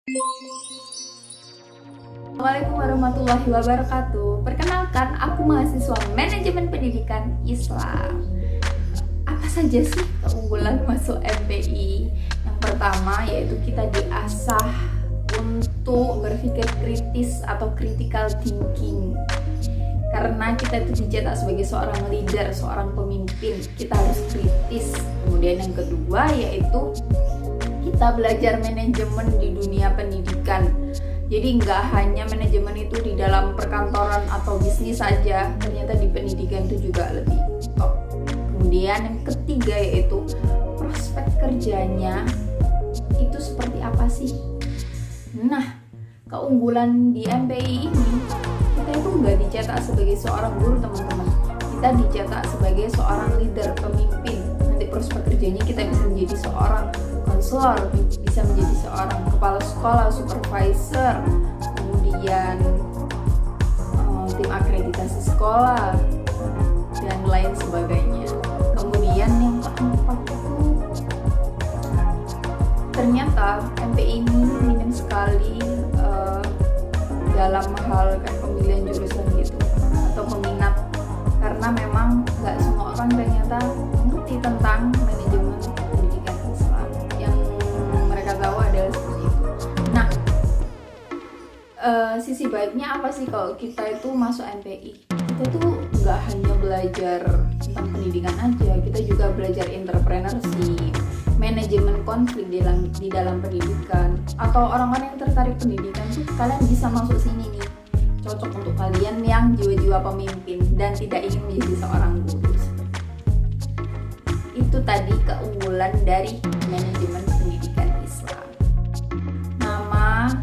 Assalamualaikum warahmatullahi wabarakatuh. Perkenalkan, aku mahasiswa Manajemen Pendidikan Islam. Apa saja sih keunggulan masuk MPI? Yang pertama yaitu kita diasah untuk berpikir kritis atau critical thinking. Karena kita itu dicetak sebagai seorang leader, seorang pemimpin, kita harus kritis. Kemudian yang kedua yaitu kita belajar manajemen di dunia pendidikan. Jadi nggak hanya manajemen itu di dalam perkantoran atau bisnis saja, ternyata di pendidikan itu juga lebih top. Kemudian yang ketiga yaitu prospek kerjanya itu seperti apa sih? Nah, keunggulan di MPI ini, kita itu nggak dicetak sebagai seorang guru, teman-teman. Kita dicetak sebagai seorang leader, pemimpin. Nanti prospek kerjanya kita bisa menjadi seorang konselor, bisa menjadi seorang kepala sekolah, supervisor, kemudian tim akreditasi sekolah, dan lain sebagainya. Kemudian yang keempat itu ternyata MPI ini minim sekali dalam hal kayak pemilihan jurusan gitu atau peminat, karena memang nggak semua orang ternyata mengerti tentang manajemen pendidikan Islam. Yang mereka tahu adalah seperti itu. Nah, sisi baiknya apa sih kalau kita itu masuk MPI? Kita tuh nggak hanya belajar tentang pendidikan aja, kita juga belajar entrepreneurship, manajemen konflik di dalam pendidikan. Atau orang-orang yang tertarik pendidikan tuh kalian bisa masuk sini nih, cocok untuk kalian yang jiwa-jiwa pemimpin dan tidak ingin menjadi seorang guru. Itu tadi keunggulan dari manajemen pendidikan Islam. Nama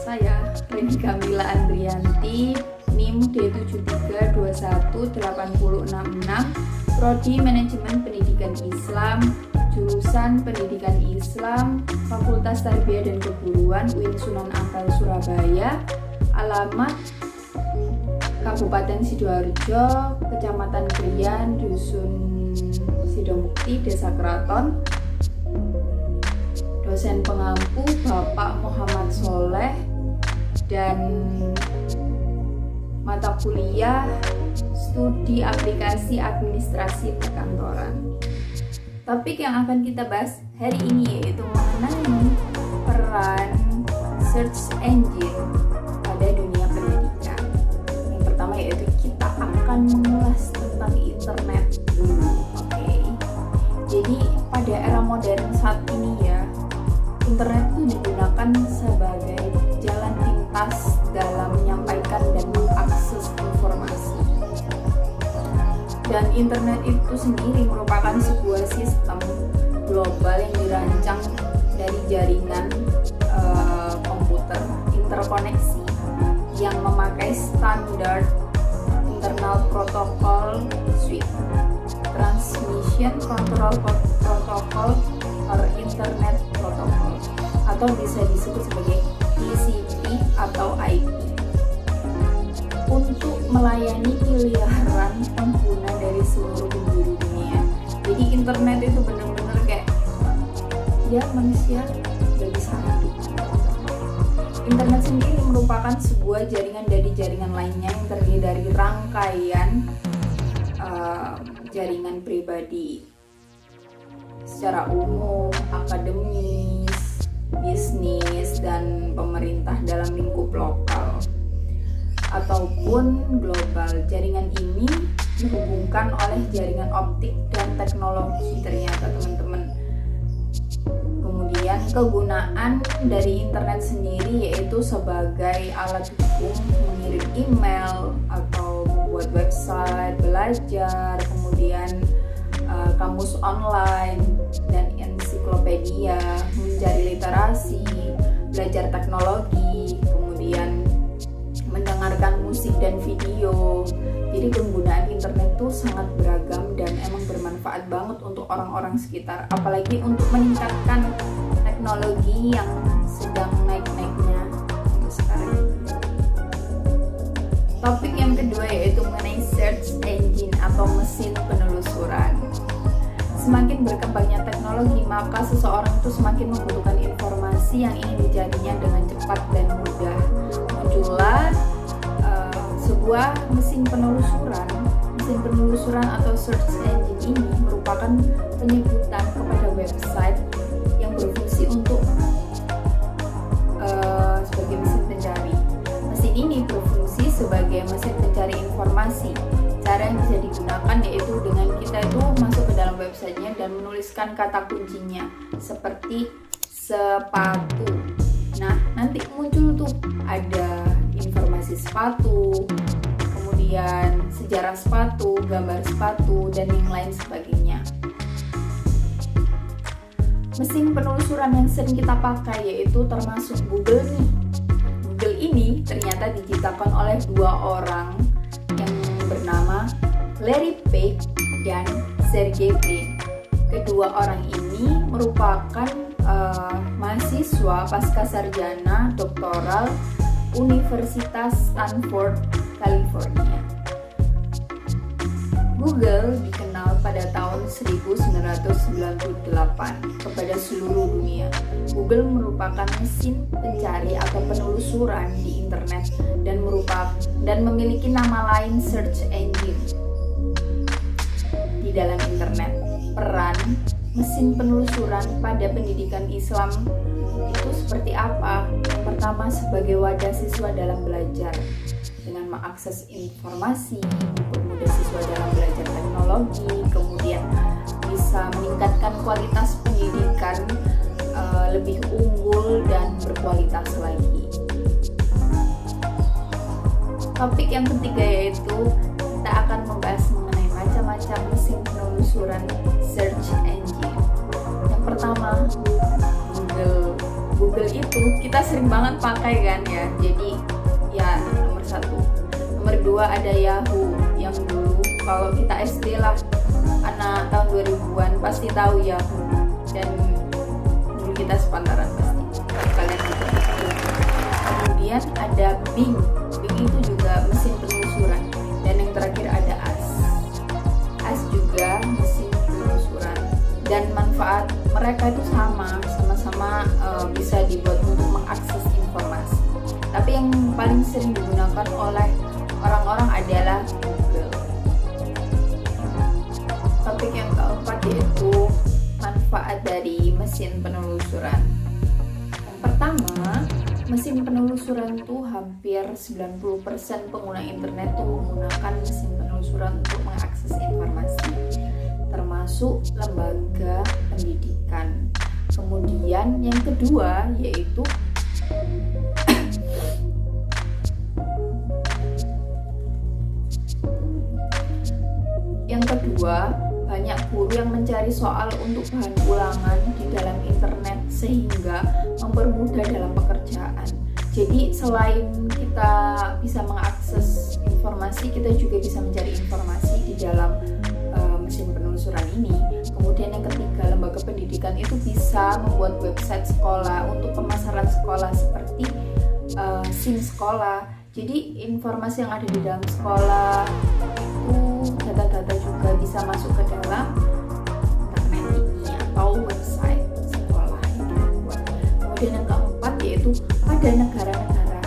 saya Reni Kamila Andrianti, NIM D73218066, Prodi Manajemen Pendidikan Islam, jurusan Pendidikan Islam, Fakultas Tarbiyah dan Keguruan UIN Sunan Ampel Surabaya, alamat Kabupaten Sidoarjo, Kecamatan Krian, Dusun Sidomukti, Desa Keraton. Dosen pengampu Bapak Muhammad Soleh, dan mata kuliah Studi Aplikasi Administrasi Perkantoran. Topik yang akan kita bahas hari ini yaitu mengenai peran search engine pada dunia pendidikan. Yang pertama yaitu kita akan mengulas tentang internet dulu. Oke. Jadi pada era modern saat ini ya, internet itu digunakan sebagai jalan pintas dalam menyampaikan dan mengakses informasi. Dan internet itu sendiri merupakan sebuah sistem global yang dirancang dari jaringan komputer interkoneksi yang memakai standar internal protocol suite, transmission control protocol or internet protocol, atau bisa disebut sebagai TCP atau IP, untuk melayani miliaran pengguna dari seluruh penjuru dunia. Jadi internet itu benar-benar kayak ya manusia gak bisa hidup. Internet sendiri merupakan sebuah jaringan dari jaringan lainnya yang terdiri dari rangkaian jaringan pribadi secara umum, akademis, bisnis, dan pemerintah dalam lingkup lokal ataupun global. Jaringan ini dihubungkan oleh jaringan optik dan teknologi ternyata, teman-teman. Kemudian kegunaan dari internet sendiri yaitu sebagai alat hukum, mengirim email atau membuat website, belajar, kemudian kamus online dan ensiklopedia, mencari literasi, belajar teknologi, kemudian mendengarkan musik dan video. Jadi penggunaan internet itu sangat beragam dan emang bermanfaat banget untuk orang-orang sekitar, apalagi untuk meningkatkan teknologi yang sedang naik-naiknya sekarang. Topik yang kedua yaitu mengenai search engine atau mesin penelusuran. Semakin berkembangnya teknologi, maka seseorang itu semakin membutuhkan informasi informasi yang ingin dicarinya dengan cepat dan mudah. Muncullah sebuah mesin penelusuran. Mesin penelusuran atau search engine ini merupakan penyebutan kepada website yang berfungsi untuk sebagai mesin pencari. Mesin ini berfungsi sebagai mesin pencari informasi. Cara yang bisa digunakan yaitu dengan kita itu masuk ke dalam websitenya dan menuliskan kata kuncinya seperti sepatu. Nah, nanti muncul tuh ada informasi sepatu, kemudian sejarah sepatu, gambar sepatu, dan yang lain sebagainya. Mesin penelusuran yang sering kita pakai yaitu termasuk Google nih. Google ini ternyata diciptakan oleh dua orang yang bernama Larry Page dan Sergey Brin. Kedua orang ini merupakan mahasiswa pasca sarjana doktoral Universitas Stanford, California. Google dikenal pada tahun 1998 kepada seluruh dunia. Google merupakan mesin pencari atau penelusuran di internet dan memiliki nama lain search engine di dalam internet. Peran mesin penelusuran pada pendidikan Islam itu seperti apa? Yang pertama, sebagai wadah siswa dalam belajar dengan mengakses informasi, mempermudah siswa dalam belajar teknologi, kemudian bisa meningkatkan kualitas pendidikan lebih unggul dan berkualitas lagi. Topik yang ketiga yaitu kita akan membahas mengenai macam-macam mesin penelusuran search engine. Yang pertama, Google itu kita sering banget pakai kan ya. Jadi ya nomor 1. Nomor 2 ada Yahoo yang dulu kalau kita SD lah, anak tahun 2000-an pasti tahu Yahoo, dan dulu kita sepantaran pasti kalian juga. Kemudian ada Bing itu juga mesin penelusuran, dan yang terakhir ada Ask juga mesin penelusuran, dan manfaat mereka itu sama-sama bisa dibuat untuk mengakses informasi. Tapi yang paling sering digunakan oleh orang-orang adalah Google. Topik yang keempat yaitu manfaat dari mesin penelusuran. Yang pertama, mesin penelusuran itu hampir 90% pengguna internet itu menggunakan mesin penelusuran untuk mengakses informasi, termasuk lembaga pendidikan. Kemudian yang kedua yaitu banyak guru yang mencari soal untuk bahan ulangan di dalam internet sehingga mempermudah dalam pekerjaan. Jadi selain kita bisa mengakses informasi, kita juga bisa mencari informasi di dalam mesin penelusuran ini. Kemudian yang ketiga, lembaga pendidikan itu bisa membuat website sekolah untuk pemasaran sekolah seperti SIM sekolah. Jadi informasi yang ada di dalam sekolah itu data-data juga bisa masuk ke dalam internet ini atau website sekolah yang dibuat. Kemudian yang keempat yaitu pada negara-negara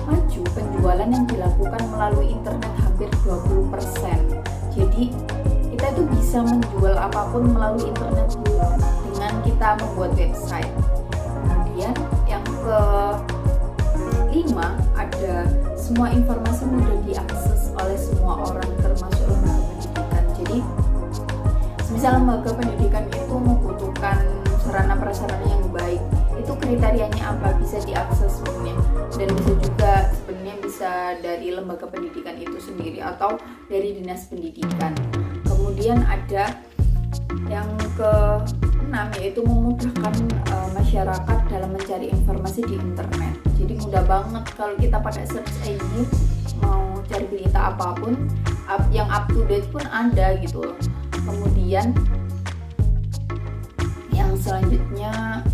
maju penjualan yang dilakukan melalui internet hampir 20%. Jadi kita itu bisa menjual apapun melalui internet dengan kita membuat website. Kemudian yang kelima ada semua informasi mudah diakses oleh semua orang termasuk lembaga pendidikan. Jadi semisal lembaga pendidikan itu membutuhkan sarana prasarana yang baik, itu kriterianya apa, bisa diakses sebenarnya, dan bisa juga sebenarnya bisa dari lembaga pendidikan itu sendiri atau dari dinas pendidikan. Kemudian ada yang ke-6 yaitu memudahkan masyarakat dalam mencari informasi di internet. Jadi mudah banget kalau kita pakai search engine mau cari berita apapun, yang up to date pun ada gitu loh. Kemudian yang selanjutnya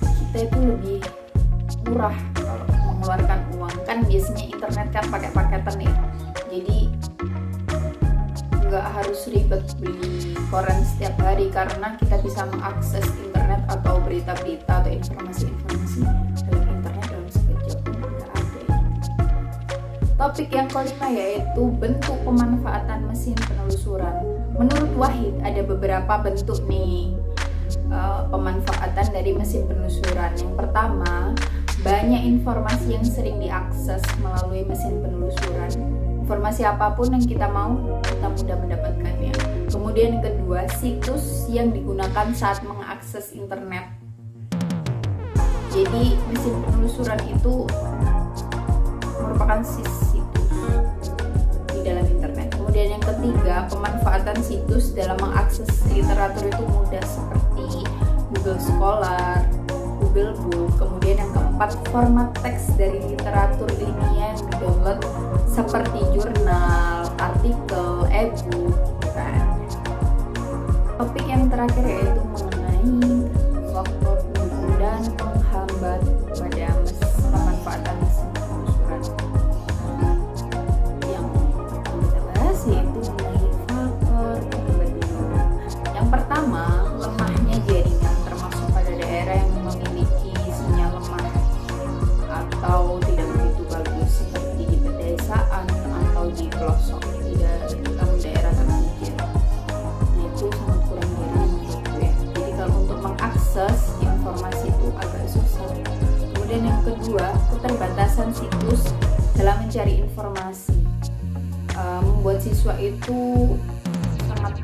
kita itu lebih murah kalau mengeluarkan uang, kan biasanya internet kan pakai paketan ya, jadi nggak harus ribet beli koran setiap hari karena kita bisa mengakses internet internet atau berita-berita atau informasi-informasi dalam internet dalam sekejap tidak ada. Topik yang kelima yaitu bentuk pemanfaatan mesin penelusuran. Menurut Wahid ada beberapa bentuk nih pemanfaatan dari mesin penelusuran. Yang pertama, banyak informasi yang sering diakses melalui mesin penelusuran. Informasi apapun yang kita mau, kita mudah mendapatkannya. Kemudian yang kedua, situs yang digunakan saat mengakses internet. Jadi mesin penelusuran itu merupakan situs di dalam internet. Kemudian yang ketiga, pemanfaatan situs dalam mengakses literatur itu mudah seperti Google Scholar, Google Book. Kemudian yang keempat, format teks dari literatur ilmiah yang di-download seperti jurnal, artikel, e-book, kan. Topik yang terakhir yaitu mengenai faktor pendukung dan penghambat pada pemanfaatan mesin penelusuran. Yang akan kita bahas yaitu mengenai faktor penghambat dulu. Yang pertama, lemahnya jaringan, termasuk pada daerah yang memiliki sinyal lemah atau tidak begitu bagus seperti di pedesaan atau di pelosok dalam daerah terpencil. Nah, itu sangat kurang jaringan menurutku ya. Jadi kalau untuk mengakses informasi itu agak susah. Kemudian yang kedua, keterbatasan situs dalam mencari informasi membuat siswa itu sangat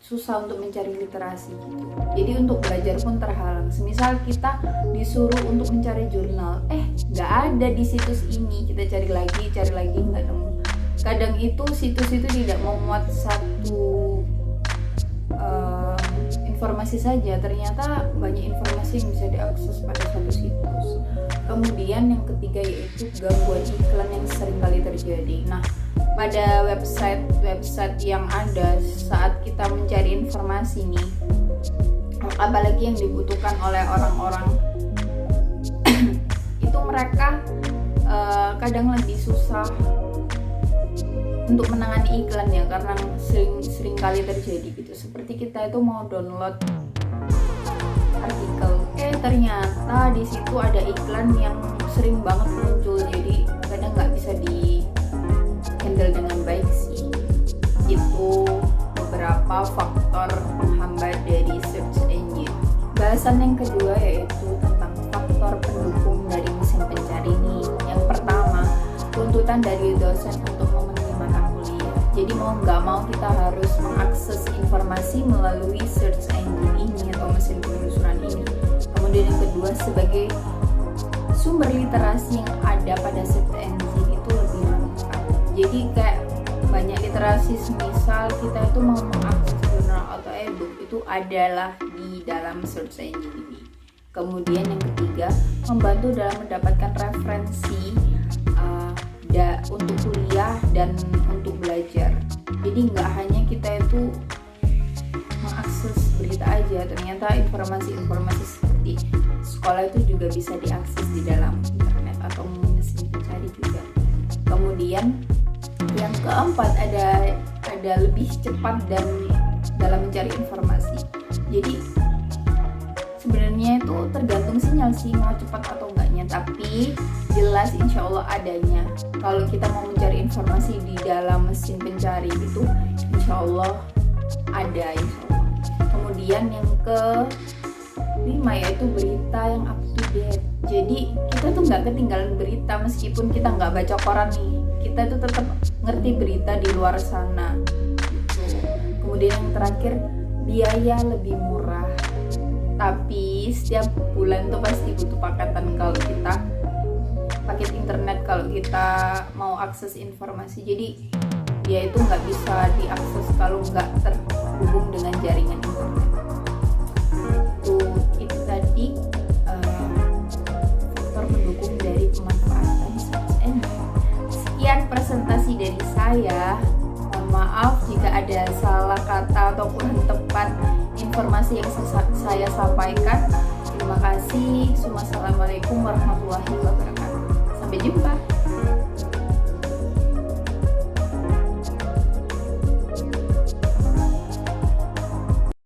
susah untuk mencari literasi gitu. Jadi untuk belajar pun terhalang. Semisal kita disuruh untuk mencari jurnal, nggak ada di situs ini, kita cari lagi nggak nemu. Kadang itu situs itu tidak memuat satu informasi saja, ternyata banyak informasi yang bisa diakses pada satu situs. Kemudian yang ketiga yaitu gangguan iklan yang sering kali terjadi. Nah, pada website yang ada saat kita mencari informasi nih, apalagi yang dibutuhkan oleh orang-orang itu mereka kadang lebih susah untuk menangani iklan ya, karena sering kali terjadi gitu. Seperti kita itu mau download artikel, ternyata di situ ada iklan yang sering banget muncul, jadi kadang nggak bisa di handle dengan baik sih. Itu beberapa faktor penghambat dari search engine. Bahasan yang kedua yaitu tentang faktor pendukung dari mesin pencari ini. Yang pertama, tuntutan dari dosen untuk memenuhi mata kuliah. Jadi mau nggak mau kita harus mengakses informasi melalui search engine ini atau mesin penelusuran ini. Kemudian yang kedua, sebagai sumber literasi yang ada pada search engine itu lebih lengkap. Jadi kayak banyak literasi, semisal kita itu mau mengakses jurnal atau e-book itu adalah di dalam search engine ini. Kemudian yang ketiga, membantu dalam mendapatkan referensi untuk kuliah dan untuk belajar. Jadi nggak hanya kita itu mengakses berita aja, ternyata informasi-informasi seperti sekolah itu juga bisa diakses di dalam internet atau mesin pencari juga. Kemudian yang keempat, ada lebih cepat dan dalam mencari informasi. Jadi sebenarnya itu tergantung sinyal sih mau cepat atau enggaknya, tapi jelas insya Allah adanya. Kalau kita mau mencari informasi di dalam mesin pencari itu insya Allah ada, insya Allah. Kemudian yang kelima yaitu berita yang up to date. Jadi kita tuh nggak ketinggalan berita meskipun kita nggak baca koran nih, kita tuh tetap ngerti berita di luar sana gitu. Kemudian yang terakhir, biaya lebih murah, tapi setiap bulan tuh pasti butuh paket internet kalau kita mau akses informasi. Jadi dia itu nggak bisa diakses kalau nggak terhubung dengan jaringan internet. Itu tadi faktor pendukung dari pemanfaatan search engine. Sekian presentasi dari saya. Mohon maaf jika ada salah kata atau kurang tepat informasi yang saya sampaikan. Terima kasih. Wassalamualaikum warahmatullahi wabarakatuh. Sampai jumpa.